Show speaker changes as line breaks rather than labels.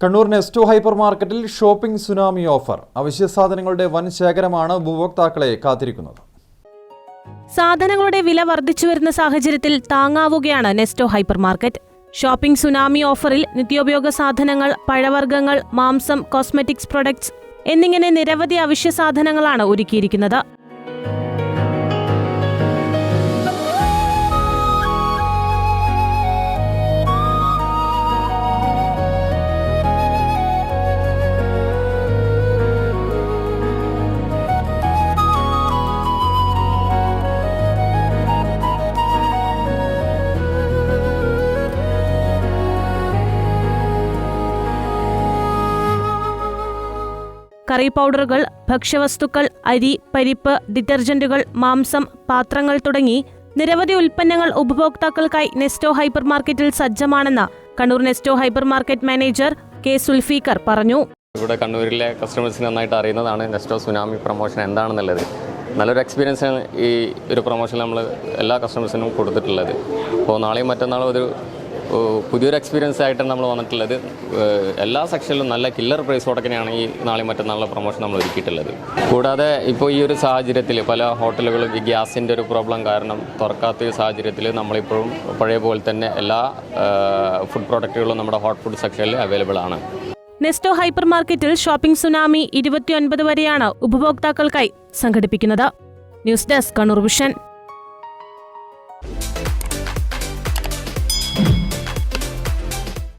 Kannur Nesto hyper മാർക്കറ്റിൽ shopping tsunami offer. അവശ്യ സാധനങ്ങളുടെ വൻ ശേഖരമാണ് ഉപഭോക്താക്കളെ കാത്തിരിക്കുന്നത്.
സാധനങ്ങളുടെ വില വർദ്ധിച്ചു വരുന്ന സാഹചര്യത്തിൽ താങ്ങാവുകയാണ് Nesto hyper market. Shopping tsunami ഓഫറിൽ നിത്യോപയോഗ സാധനങ്ങൾ, പഴവർഗ്ഗങ്ങൾ, മാംസം, കോസ്മെറ്റിക്സ് പ്രൊഡക്ട്സ് എന്നിങ്ങനെ നിരവധി അവശ്യ സാധനങ്ങളാണ് ഒരുക്കിയിരിക്കുന്നത്. കറി പൗഡറുകൾ, ഭക്ഷ്യവസ്തുക്കൾ, അരി, പരിപ്പ്, ഡിറ്റർജന്റുകൾ, മാംസം, പാത്രങ്ങൾ തുടങ്ങി നിരവധി ഉൽപ്പന്നങ്ങൾ ഉപഭോക്താക്കൾക്കായി നെസ്റ്റോ ഹൈപ്പർ മാർക്കറ്റിൽ സജ്ജമാണെന്ന് Kannur Nesto hyper market manager K Zulfiqar പറഞ്ഞു.
ഇവിടെ കണ്ണൂരിലെ കസ്റ്റമേഴ്സിന് നന്നായിട്ട് അറിയുന്നതാണ് നെസ്റ്റോ സുനാമി പ്രൊമോഷൻ എന്താണെന്നുള്ളത്. നല്ലൊരു എക്സ്പീരിയൻസ് ആണ് ഈ ഒരു പ്രൊമോഷൻ നമ്മൾ എല്ലാ കസ്റ്റമേഴ്സിനും കൊടുത്തിട്ടുള്ളത്. അപ്പോൾ നാളെയും മറ്റന്നാളും ഒരു പുതിയൊരു എക്സ്പീരിയൻസ് ആയിട്ടാണ് നമ്മൾ വന്നിട്ടുള്ളത്. എല്ലാ സെക്ഷനിലും നല്ല കില്ലർ പ്രൈസോടൊക്കെയാണ് ഈ നാളെയും മറ്റന്നാളുള്ള പ്രൊമോഷൻ നമ്മൾ ഒരുക്കിയിട്ടുള്ളത്. കൂടാതെ ഇപ്പോൾ ഈ ഒരു സാഹചര്യത്തിൽ പല ഹോട്ടലുകളും ഈ ഗ്യാസിൻ്റെ ഒരു പ്രോബ്ലം കാരണം തുറക്കാത്ത ഈ സാഹചര്യത്തിൽ നമ്മളിപ്പോഴും പഴയ പോലെ തന്നെ എല്ലാ ഫുഡ് പ്രോഡക്റ്റുകളും നമ്മുടെ ഹോട്ട് ഫുഡ് സെക്ഷനിൽ അവൈലബിൾ ആണ്.
നെസ്റ്റോ ഹൈപ്പർ മാർക്കറ്റിൽ ഷോപ്പിംഗ് സുനാമി 29 വരെയാണ് ഉപഭോക്താക്കൾക്കായി സംഘടിപ്പിക്കുന്നത്. News desk Kannur vision.